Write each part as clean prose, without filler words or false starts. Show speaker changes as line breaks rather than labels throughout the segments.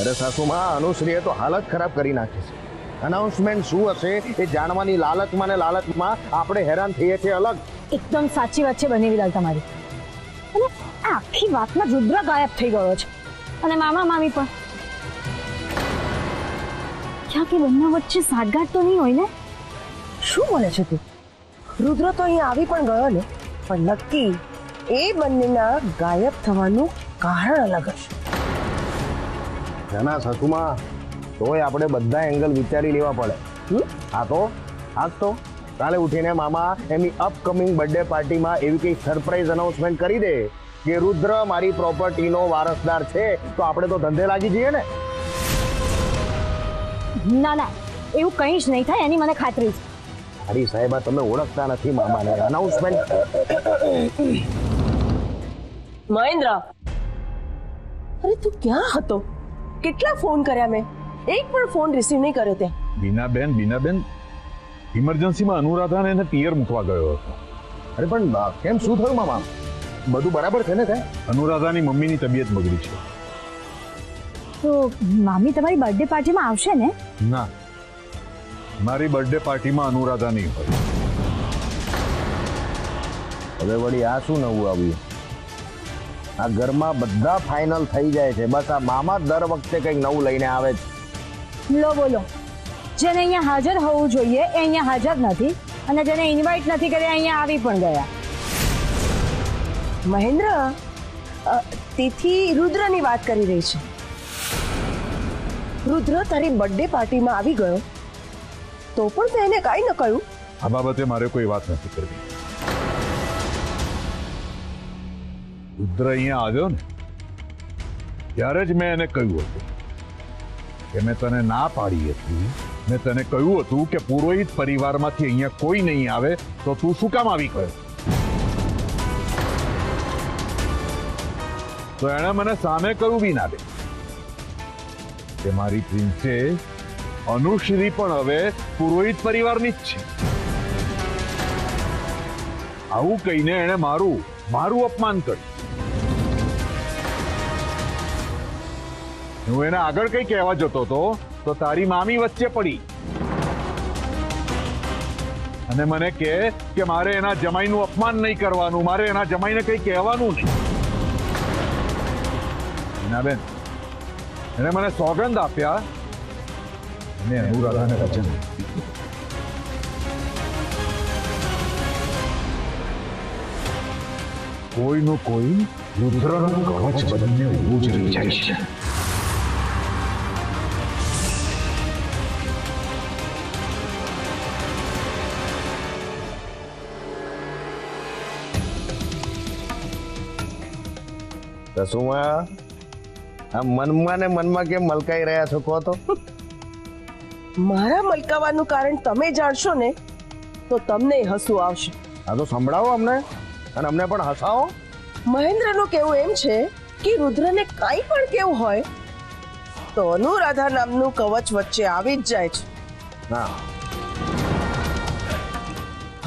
અરે સાસુમાં અનુશ્રીએ તો હાલત ખરાબ કરી નાખી છે. અનાઉન્સમેન્ટ શું હશે એ જાણવાની લાલચમાં ને લાલચમાં આપણે હેરાન થઈએ છીએ. અલગ
એકદમ સાચી વાત છે બનેવીલાલ તમારી. અને આ આખી વાતમાં રુદ્ર ગાયબ થઈ ગયો છે અને મામા મામી પણ. ક્યાં કે બંને વચ્ચે સાઠગાંઠ તો નહીં હોય ને?
શું બોલે છે તું? રુદ્ર તો અહીં આવી પણ ગયો ને, પણ નક્કી એ બંનેના ગાયબ થવાનું કારણ અલગ હશે.
નાના સાસુમાં તોય આપણે બધા એંગલ વિચારી લેવા પડે. હા તો આજ તો કાલે ઉઠીને મામા એમની અપકમિંગ બર્થડે પાર્ટીમાં એવી કઈ સરપ્રાઈઝ અનાઉન્સમેન્ટ કરી દે કે રુદ્ર મારી પ્રોપર્ટીનો વારસદાર છે, તો આપણે તો ધંધે લાગી જઈએ ને.
ના ના, એવું કંઈ જ નહીં થાય, એની મને ખાતરી છે.
અરે સાહેબ, તમે ઓળખતા નથી મામાને. અનાઉન્સમેન્ટ.
મહેન્દ્ર, અરે તું ક્યાં હતો? કેટલા ફોન કર્યા મેં, એક પણ ફોન રિસીવ નહીં કર્યો તે.
બીનાબેન ઇમરજન્સીમાં અનુરાધાને એને પિયર મૂકવા ગયો હતો.
અરે પણ કેમ, શું થયું મામા? બધું બરાબર છે ને?
અનુરાધાની મમ્મીની તબિયત બગડી છે.
તો મામી તમારી બર્થડે પાર્ટીમાં આવશે ને?
ના, મારી બર્થડે પાર્ટીમાં અનુરાધા નહીં હોય.
હવે વળી આ શું નવું આવ્યું? આ ઘરમાં બધા ફાઇનલ થઈ જાય છે, બસ આ મામા દર વખતે કંઈક નવું લઈને આવે છે.
લો બોલો, જેને અહીંયા હાજર હોવું જોઈએ એ અહીંયા હાજર નથી, અને જેને ઇન્વાઇટ નથી કર્યા અહીંયા આવી પણ ગયા.
મહેન્દ્ર, તેથી રુદ્રની વાત કરી રહી છે. રુદ્ર તારી બર્થડે પાર્ટીમાં આવી ગયો તો પણ તે એને કાંઈ ન કહ્યું?
આ બાબતે મારે કોઈ વાત નથી કરવી. રુદ્ર અહીંયા આવ્યો ને ત્યારે જ મેં એને કહ્યું હતું કે મેં તને ના પાડી હતી. મેં તને કહ્યું હતું કે પુરોહિત પરિવારમાંથી અહીંયા કોઈ નહીં આવે, તો તું શું કામ આવી ગયો? તો એણે મને સામે કહ્યું બીનાબેન કે મારી પ્રિન્સેસ અનુશ્રી પણ હવે પુરોહિત પરિવારની જ છે. આવું કહીને એણે મારું અપમાન કર્યું. હું એને આગળ કઈ કહેવા જતો હતો તો તારી મામી વચ્ચે પડી અને મને કહે કે મારે એના જમાઈનું અપમાન નહીં કરવાનું, મારે એના જમાઈને કઈ કહેવાનું નહીં. બેન, એને મને સોગંદ આપ્યા અને અનુરાધાને વચન આપ્યું. કોઈનું કોઈ રુદ્રનું કવચ બનીને ઊભું જ રહી જાય છે.
રસુમાં આ મનમાં ને મનમાં કેમ મલકાઈ રહ્યા છો કહો તો?
મારા મલકાવાનું કારણ તમે જાણશો ને તો તમને હસવું આવશે.
આ તો સંભળાવો અમને, અને અમને પણ હસાવો.
મહેન્દ્રનું કહેવું એમ છે કે રુદ્રને કાંઈ પણ કેવું હોય તો અનુરાધા નામનું કવચ વચ્ચે આવી જ જાય છે.
ના,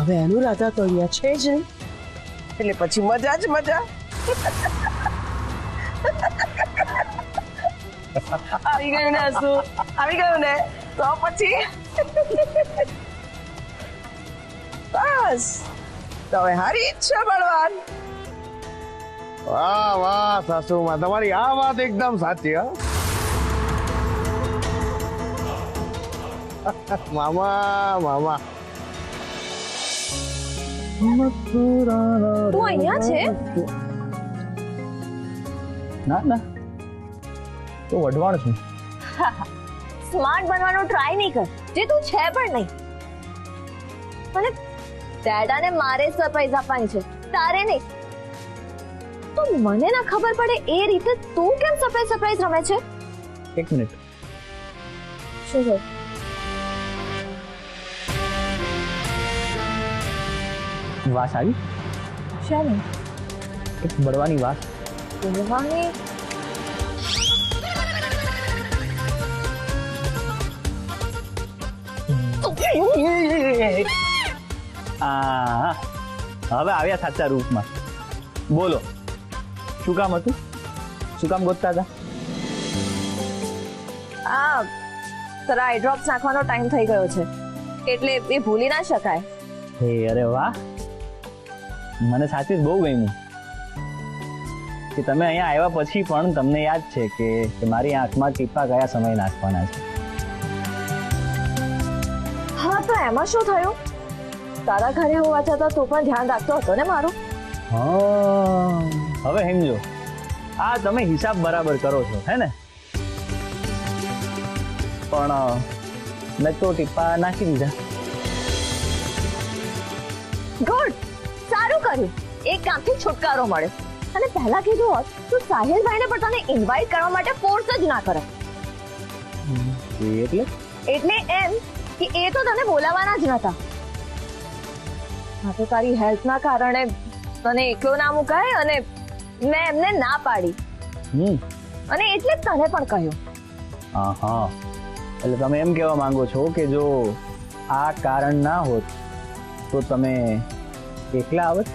હવે અનુરાધા તો અહીંયા છે જ નહીં, એટલે પછી મજા જ મજા. આવી ગયું ને હસુ, આવી ગયું ને તો પછી બસ તો હવે હારી ઈચ્છા બળવાન.
વાહ વાહ સાસુમાં, તમારી આ વાત એકદમ સાચી. મામા મામા
તું અહીંયા છે?
ના ના, તો વઢવાણ છું.
સ્માર્ટ બનવાનો ટ્રાય નહીં કર, જે તું છે પણ નહીં. અને ડેડાને મારે સરપ્રાઈઝ આપવાની છે, તારે નહીં. તો મને ના ખબર પડે એ રીતે તું કેમ સરપ્રાઈઝ રમે છે?
એક મિનિટ.
શું છે?
વાસ આવી?
શાની?
એક બળવાની વાસ.
બોલવાની?
હવે આવ્યા સાચા રૂપમાં. બોલો, શું કામ હતું? શું કામ ગોતતા હતા?
આ તારા આઈ ડ્રોપ્સ નાખવાનો ટાઈમ થઈ ગયો છે એટલે એ ભૂલી ના શકાય.
હે અરે વાહ, મને સાચી જ બહુ ગમ્યું કે તમે અહીંયા આવ્યા પછી પણ તમને યાદ છે કે મારી આંખમાં ટીપા કયા સમય નાખવાના છે.
હા તો એમાં શું થયું? તારા ઘરે હોવા છતાં તું પણ ધ્યાન રાખતો હતો ને મારું.
હા, હવે સમજો. આ તમે હિસાબ બરાબર કરો છો હે ને? પણ મેં તો ટીપા નાખી દીધા.
ગુડ, સારું કર્યું. એક કામથી છુટકારો મળ્યો. અને પહેલા કીધું હોત તો સાહિલભાઈને પણ તને ઇન્વાઇટ કરવા માટે ફોર્સ જ ના કરે. એટલે એમ કે એ તો તને બોલાવાના જ નતા. હા તો તારી હેલ્થના કારણે તને એકલો ના મુકાય અને મેં એમને ના પાડી. અને એટલે જ તને પણ કહ્યું.
હા, એટલે તમે એમ કહેવા માંગો છો કે જો આ કારણ ના હોત તો તમે એકલા આવત?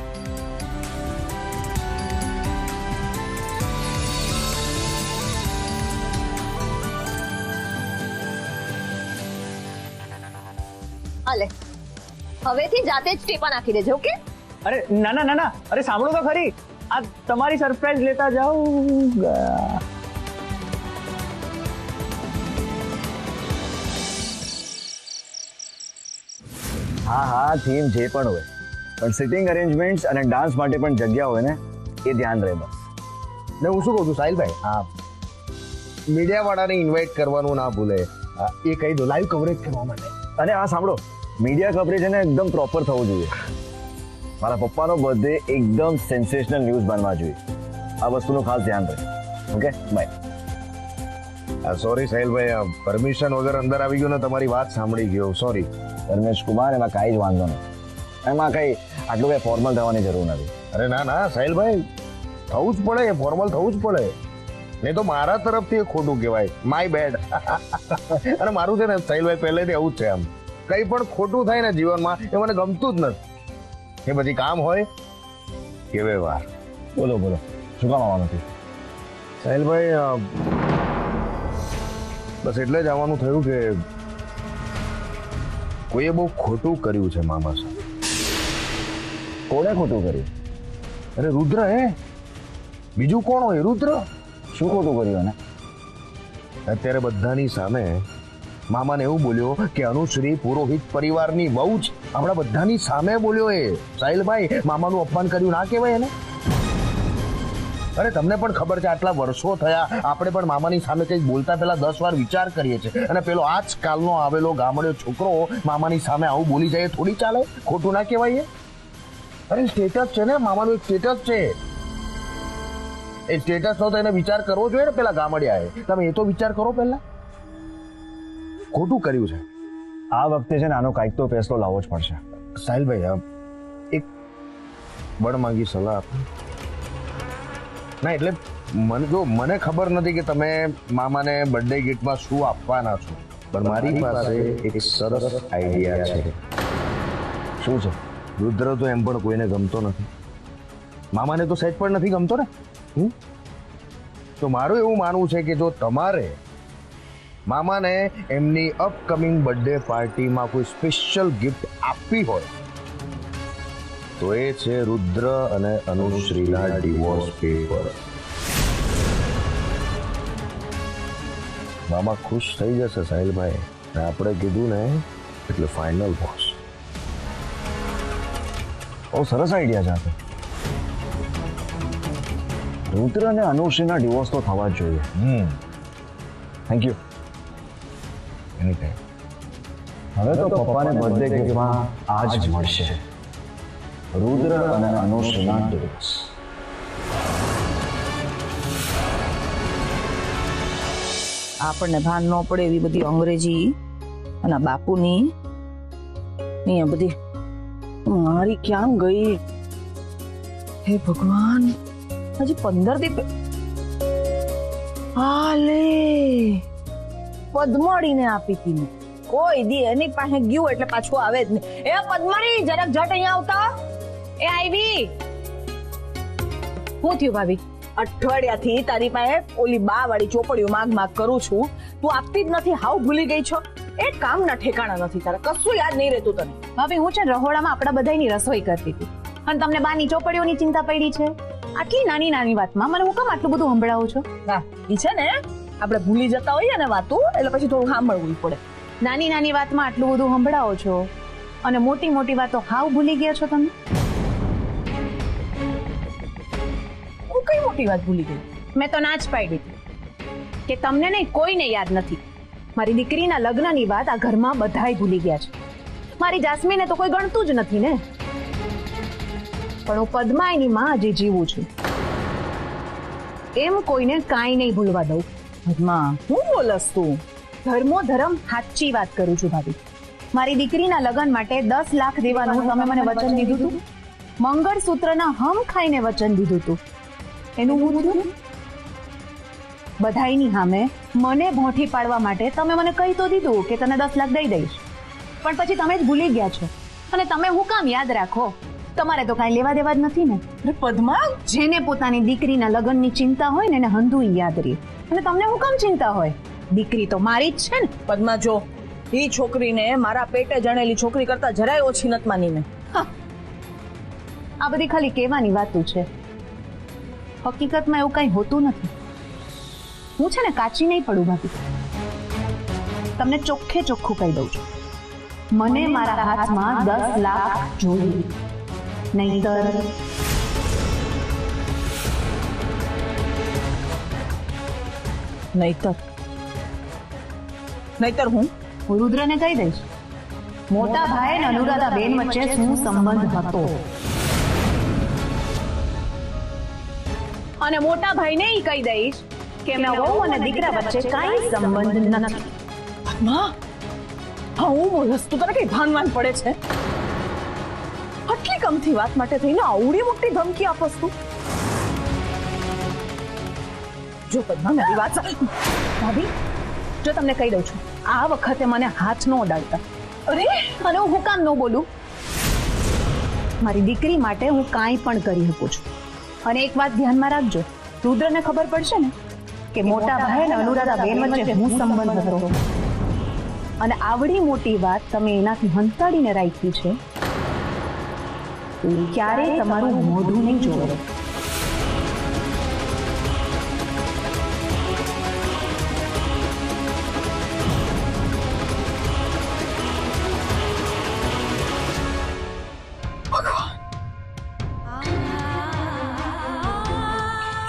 અલે હવેથી જાતે જ ટીપા નાખી દેજો. ઓકે?
અરે ના, અરે સાંભળો તો ખરી, આ તમારી સરપ્રાઈઝ લેતા જાઉં.
હા થીમ જે પણ હોય, પણ સિટિંગ અરેન્જમેન્ટ્સ અને ડાન્સ માટે પણ જગ્યા હોય ને એ ધ્યાન રહે બસ. ને હું શું કહું છું સાહિલભાઈ, હા મીડિયા વાળાને ઇન્વાઇટ કરવાનું ના ભૂલે. એ કહી દો લાઈવ કવરેજ કરવા માટે. અને હા સાંભળો, મીડિયા કવરેજ એને એકદમ પ્રોપર થવું જોઈએ. મારા પપ્પાનો બર્થડે એકદમ સેન્સેશનલ ન્યૂઝ બનવા જોઈએ. આ વસ્તુનું ખાસ ધ્યાન રહે. Okay bye. સોરી સાહિલભાઈ, પરમિશન વગર અંદર આવી ગયો ને તમારી વાત સાંભળી ગયો. સોરી ધર્મેશ કુમાર, એમાં કાંઈ જ વાંધો નથી. એમાં કઈ આટલું કઈ ફોર્મલ થવાની જરૂર નથી. અરે ના સાહિલભાઈ, થવું જ પડે, ફોર્મલ થવું જ પડે. નહીં તો મારા તરફથી એ ખોટું કહેવાય. My bad. અને મારું છે ને સાહિલભાઈ પહેલેથી આવું જ છે. આમ કઈ પણ ખોટું થાય ને જીવનમાં એ મને ગમતું જ નથી. એ પછી કામ હોય કે વ્યવહાર. બોલો શું કામ આવવાનું હતું સાહિલભાઈ? બસ એટલે જ આવવાનું થયું કે કોઈએ બહુ ખોટું કર્યું છે મામા સાથે. કોણે ખોટું કર્યું? અરે રુદ્ર હે, બીજું કોણ હોય? રુદ્ર. શું ખોટું કર્યું એને? અત્યારે બધાની સામે મામાને એવું બોલ્યો કે અનુશ્રી પુરોહિત પરિવારની વહુ જ. આપણા બધાની સામે બોલ્યો એ. સાહિલભાઈ, મામાનું અપમાન કર્યું ના કહેવાય એને? અરે તમને પણ ખબર છે, આટલા વર્ષો થયા આપણે પણ મામાની સામે કંઈક બોલતા પહેલા 10 વાર વિચાર કરીએ છીએ. અને પેલો આજકાલનો આવેલો ગામડો છોકરો મામાની સામે આવું બોલી જાય થોડી ચાલે? ખોટું ના કહેવાય? અરે સ્ટેટસ છે ને, મામાનું એક સ્ટેટસ છે. એ સ્ટેટસ નો તો એને વિચાર કરવો જોઈએ ને પેલા ગામડિયાએ. તમે એ તો વિચાર કરો પહેલા. ખોટું કર્યું છે. આ વખતે છે ને આનો કાંઈક તો ફેસલો લાવવો જ પડશે. સાહિલભાઈ, એક બળ માંગી સલાહ આપો. ના એટલે મને ખબર નથી કે તમે મામાને બર્થડે ગિફ્ટમાં શું આપવાના છો, પણ મારી પાસે એક સરસ આઈડિયા છે. શું છે? રુદ્ર તો એમ પણ કોઈને ગમતો નથી. મામાને તો સહેજ પણ નથી ગમતો ને. તો મારું એવું માનવું છે કે જો તમારે મામાને એમની અપકમિંગ બર્થડે પાર્ટીમાં કોઈ સ્પેશિયલ ગિફ્ટ આપવી હોય તો એ છે રુદ્ર અને અનુશ્રીના ડિવોર્સ પેપર. મામા ખુશ થઈ જશે સાહિલભાઈ. આપણે કીધું ને એટલે ફાઇનલ બોસ. બહુ સરસ આઈડિયા છે. રુદ્ર અને અનુશ્રીના ડિવોર્સ તો થવા જ જોઈએ. Thank you. Any time. હવે તો પપ્પાને બર્થડે ગિફ્ટમાં આ જ મળશે, રુદ્ર અને અનુશ્રીના ડિવોર્સ.
આપણને ભાન ન પડે એવી બધી અંગ્રેજી અને આ બાપુની અહીંયા બધી મારી ક્યાં ગઈ? હે ભગવાન, હજી 15 દી હાલે પદ્મડીને આપી હતી મેં. કોઈ દી એની પાસે ગયું એટલે પાછું આવે જ નહીં. એ પદ્મડી, જરાક જટ અહીંયા આવતા. એ આવી. શું થયું ભાભી? અઠવાડિયાથી તારી પાસે ઓલી બા વાળી ચોપડીઓ માગ કરું છું, તું આપતી જ નથી, હાવ ભૂલી ગઈ છો. એ કામ ના ઠેકાણા નથી તારા, કશું યાદ નહીં રહેતું તને.
ભાભી હું છે ને રહોડામાં આપણા બધાયની રસોઈ કરતી હતી અને તમને બાની ચોપડીઓની ચિંતા પડી છે. આટલી નાની નાની વાતમાં મને હું કેમ આટલું બધું સંભળાવો છો?
હા ઈ છે ને, આપણે ભૂલી જતા હોઈએ ને વાતો, એટલે પછી થોડું સાંભળવું પડે.
નાની નાની વાતમાં આટલું બધું સંભળાવો છો અને મોટી મોટી વાતો હાવ ભૂલી ગયા છો તમે.
હું કઈ મોટી વાત ભૂલી ગઈ?
મેં તો ના જ પાડી હતી કે તમને નહીં, કોઈને યાદ નથી. મારી દીકરીના લગ્નની વાત આ ઘરમાં બધાય ભૂલી ગયા છે. મારી જાસ્મીને તો કોઈ ગણતું જ નથી ને. પણ હું પદ્માયની માં હજી જીવું છું. એમ કોઈને કાંઈ નહીં ભૂલવા દઉં.
પદ્મા, હું બોલસ તું?
ધર્મો ધર્મ સાચી વાત કરું છું ભાભી. મારી દીકરીના લગ્ન માટે 10 લાખ દેવાનું તમે મને વચન દીધું હતું. મંગળસૂત્રના હમ ખાઈને વચન દીધું હતું. એનું હું થયું? બધાયની સામે મને ભોંઠી પાડવા માટે તમે મને કહી તો દીધું કે તને 10 લાખ દઈ દઈશ, પણ પછી તમે જ ભૂલી ગયા છો. અને તમે હું કામ યાદ રાખો? તમારે તો કાંઈ લેવા દેવા જ નથી ને.
અરે પદ્મા,
જેને પોતાની દીકરીના લગ્નની ચિંતા હોય ને એને હંધુય યાદ રહે. અને તમને હું કામ ચિંતા હોય? દીકરી તો મારી જ છે ને.
પદ્મા જો, ઈ છોકરીને મારા પેટે જણેલી છોકરી કરતા જરાય ઓછી નથી માની મેં.
આ બધી ખાલી કહેવાની વાતો છે. હકીકતમાં એવું કઈ હોતું નથી. હું છે ને કાચી નહીં પડું ભાભી. તમને ચોખ્ખે ચોખ્ખું કહી દઉં છું, મને મારા હાથમાં 10 લાખ જોઈએ. નહીતર
નહીતર હું
રુદ્રને કહી દઈશ મોટા ભાઈ અને અનુરાધા બેન વચ્ચે શું સંબંધ હતો, અને મોટા ભાઈને ઈ કહી દઈશ કે મેં વહુ અને દીકરા વચ્ચે કાંઈ સંબંધ નથી.
પદ્મા, હા હું બોલસ, તું તને કઈ ભાનવાન પડે છે? આટલી કમથી વાત માટે થઈને આવડી મોટી ધમકી આપસ તું? જો પદ્મા, મારી વાત
ભાભી, જો તમને કહી દઉં છું, આ વખતે મને હાથ ન અડાડતા.
અરે
અને હું કામ ન બોલું? મારી દીકરી માટે હું કાંઈ પણ કરી શકું છું. અને એક વાત ધ્યાનમાં રાખજો, રુદ્રને ખબર પડશે ને કે મોટા ભાઈ અને અનુરાધા બેન વચ્ચે હું સંબંધ હતો અને આવડી મોટી વાત તમે એનાથી હંતાડીને રાખી છે, તો એ ક્યારેય તમારું મોઢું નહીં જોવે.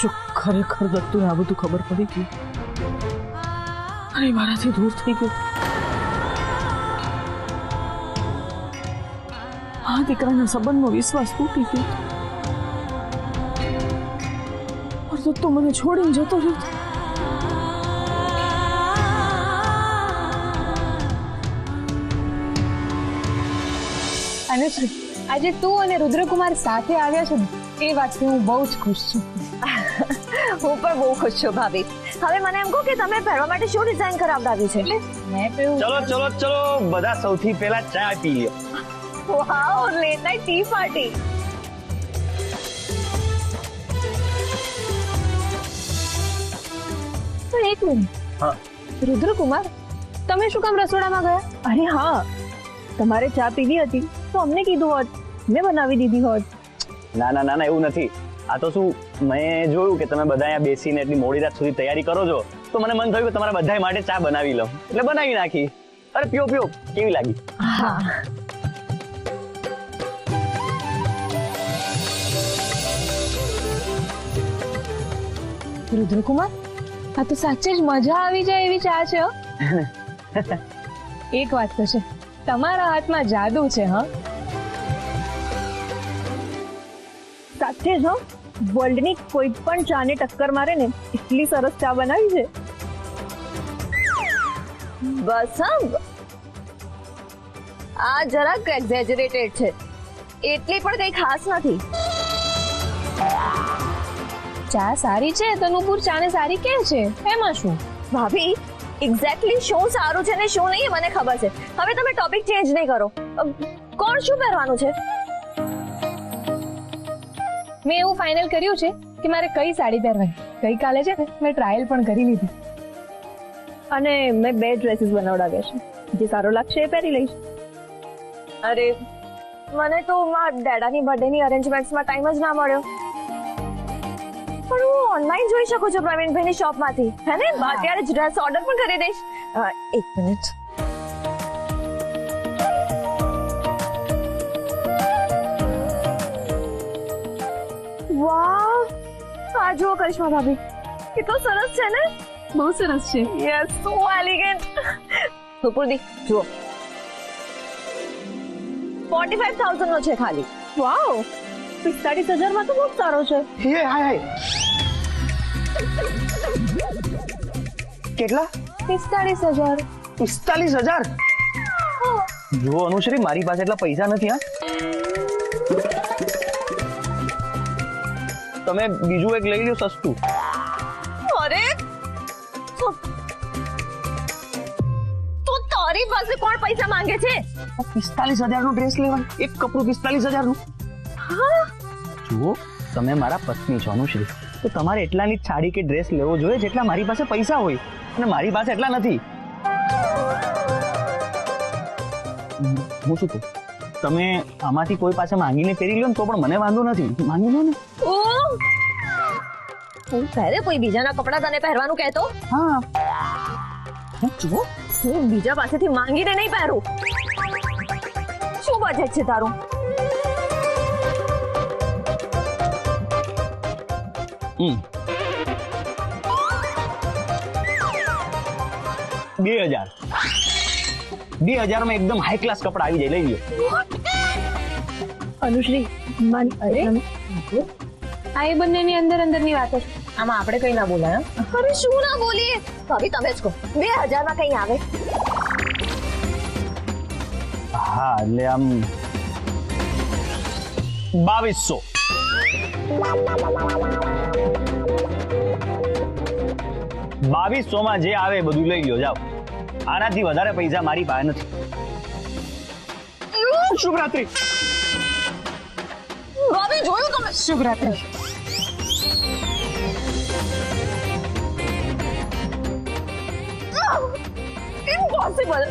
જો ખરેખર દત્તુને આ બધું ખબર પડી ગઈ અને મારાથી દૂર થઈ ગયો, આ દીકરાના સંબંધનો વિશ્વાસ તૂટી ગયો, પણ દત્તુ મને છોડીને જતો રહ્યો.
અનુશ્રી, આજે તું અને રુદ્રકુમાર સાથે આવ્યા છો ને એ વાતથી હું બહુ જ ખુશ છું.
હું પણ બહુ ખુશ છું ભાભી. હવે મને એમ કહો કે તમે પહેરવા માટે શું ડિઝાઇન કરાવડાવી છે?
મેં પેલું
ચલો ચલો ચલો, બધા સૌથી પહેલા ચા પી લ્યો.
વાવ, લેટ નાઇટ ટી પાર્ટી.
પણ એક મિનિટ,
હા.
રુદ્રકુમાર, તમે શું કામ રસોડામાં ગયા?
અરે હા, તમારે ચા પીવી હતી તો અમને કીધું હોત, મેં બનાવી દીધી હોત.
ના ના ના ના, એવું નથી. આ તો શું, મેં જોયું કે તમે બધા અહીંયા બેસીને એટલી મોડી રાત સુધી તૈયારી કરો છો, તો મને મન થયું કે તમારા બધા માટે ચા બનાવી લઉં, એટલે બનાવી નાખી. અરે પીઓ પીઓ, કેવી લાગી?
હા,
રુદ્રકુમાર, આ તો સાચે જ મજા આવી જાય એવી ચા છે. હો. એક વાત તો છે, તમારા હાથમાં જાદુ છે. હા,
સાચે જ હો, વર્લ્ડની કોઈ પણ ચાને ટક્કર મારે ને એટલી સરસ ચા બનાવી છે. બસ હા, આ જરાક એક્ઝેજરેટેડ છે, એટલી પણ કઈ ખાસ નથી.
ચા સારી છે તો નુપુર ચાને સારી કે છે, એમાં શું?
ભાભી, એક્ઝેક્ટલી શું સારું છે ને શું નહીં મને ખબર છે. હવે તમે ટોપિક ચેન્જ નહીં કરો. કોણ શું પહેરવાનું છે?
મેં એવું ફાઇનલ કર્યું છે કે મારે કઈ સાડી પહેરવાની. ગઈકાલે છે ને મેં ટ્રાયલ પણ કરી લીધી.
અને મેં 2 ડ્રેસીસ બનાવડાવ્યા છે, જે સારો લાગશે એ પહેરી લઈશ.
અરે મને તો મારા ડેડાની બર્થડેની અરેન્જમેન્ટ્સમાં ટાઈમ જ ના મળ્યો. પણ હું ઓનલાઈન જોઈ શકું છું પ્રવીણભાઈની શોપમાંથી, હે ને? અત્યારે જ ડ્રેસ ઓર્ડર પણ કરી દઈશ. 1 મિનિટ. વાહ, આ જુઓ કરિશ્મા ભાભી, કેટલો સરસ છે ને.
બહુ સરસ છે.
યસ, સો એલિગન્ટ. સુપુર્દી જુઓ, 45,000 નો છે ખાલી.
વાવ, 45,000 માં તો બહુ સારો છે.
કેટલા?
45,000.
45,000? જો અનુશ્રી, મારી પાસે એટલા પૈસા નથી. હા, તમે બીજું એક લઈ લો સસ્તું.
અરે તો તારી પાસે કોણ પૈસા માંગે છે?
45,000 નો ડ્રેસ લેવા, એક કપડું 45,000 નું. જુઓ, તમે મારા પત્ની છો અનુશ્રી, તો તમારે એટલાની જ સાડી કે ડ્રેસ લેવો જોઈએ જેટલા મારી પાસે પૈસા હોય, અને મારી પાસે એટલા નથી. હું શું કહું, તમે આમાંથી કોઈ પાસે માંગીને પહેરી લો ને તો પણ મને વાંધો નથી. માંગી લો ને.
હું પહેરે કોઈ બીજાના કપડા તને પહેરવાનું કહેતો?
હા,
જુઓ, હું બીજા પાસેથી માંગીને નહીં પહેરું. શું બજેટ છે તારું?
હમ 2,000 માં એકદમ હાઈ ક્લાસ કપડા આવી જાય, લઈ લો.
અનુશ્રી,
અરે
આ એ બંનેની અંદરની વાતો છે.
આમાં આપણે કઈ ના બોલાય. અરે શું ના બોલીએ ભાભી, તમે જ કહો. 2,000 માં કઈ આવે?
હા, એટલે આમ 2,200. 2,200 માં જે આવે બધું લઈ લો, જાઓ. આનાથી વધારે પૈસા મારી પાસે નથી. શુભરાત્રી.
ભાભી જોયું તમે?
શુભરાત્રી.
ઇમ્પોસિબલ.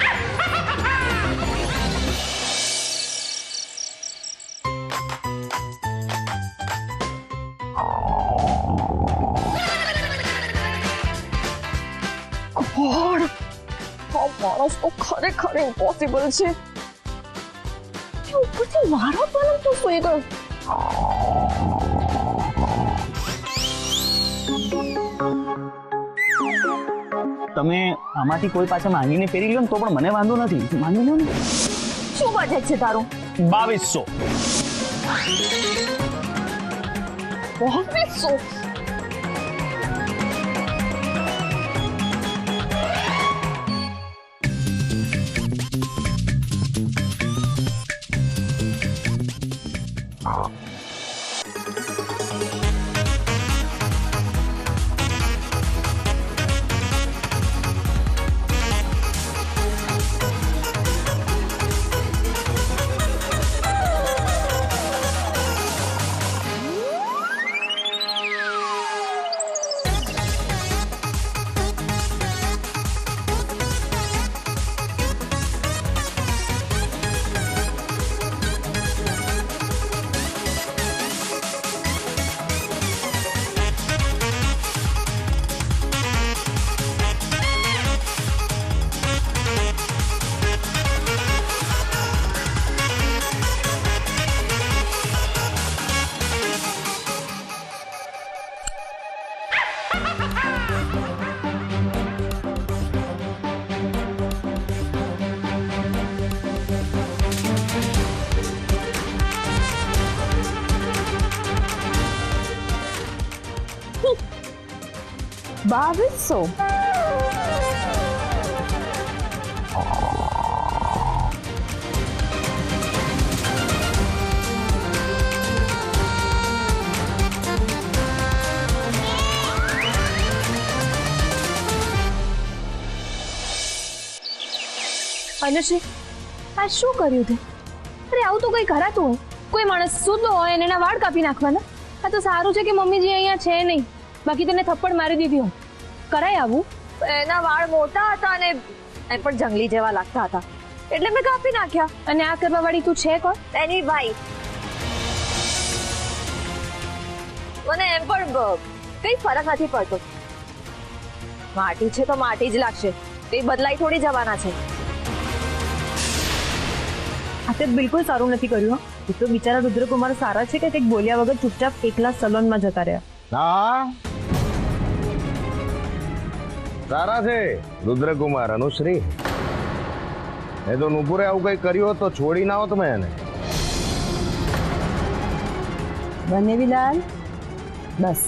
માણસ તો ખરેખર ઇમ્પોસિબલ છે. ઉપરથી મારો પલંગ તો સુઈ ગયો.
તમે આમાંથી કોઈ પાસે માંગીને પહેરી લો ને તો પણ મને વાંધો નથી. માંગી લો ને.
શું બજેટ છે તારું?
2,200.
2,200?
$2,200.
અનુશ્રી, આ શું કર્યું તે? અરે આવું તો કઈ કરાતું હોય. કોઈ માણસ સૂતો હોય અને એના વાળ કાપી નાખવાના. આ તો સારું છે કે મમ્મીજી અહીંયા છે નહીં, બાકી તને થપ્પડ મારી દીધી હોય. કરાય આવું?
એના વાળ મોટા હતા અને એ પણ જંગલી જેવા લાગતા હતા એટલે મેં કાપી નાખ્યા.
અને આ કરવા વાળી તું છે કોણ?
એની ભાઈ. મને એમ પણ કઈ ફરક નથી પડતો. માટી છે તો માટી જ લાગશે, એ બદલાઈ થોડી જવાના છે.
આ તે બિલકુલ સારું નથી કર્યું હો. એ તો બિચારા રુદ્રકુમાર સારા છે કે કંઈક બોલ્યા વગર ચૂપચાપ એકલા સલોનમાં જતા રહ્યા.
હા સારા છે રુદ્રકુમાર, અનુશ્રી. એ તો નુપુરે આવું કઈ કર્યું હોત તો છોડી ના હોત મેં એને.
બનેવીલાલ, બસ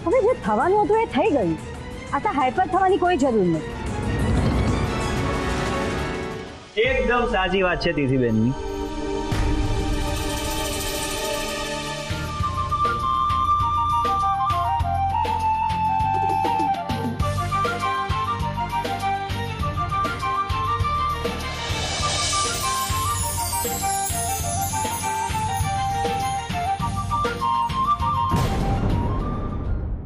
હવે જે થવાનું હતું એ થઈ ગયું. આ હાઈપર થવાની કોઈ જરૂર નથી.
એકદમ સાચી વાત છે તીથી બેનની.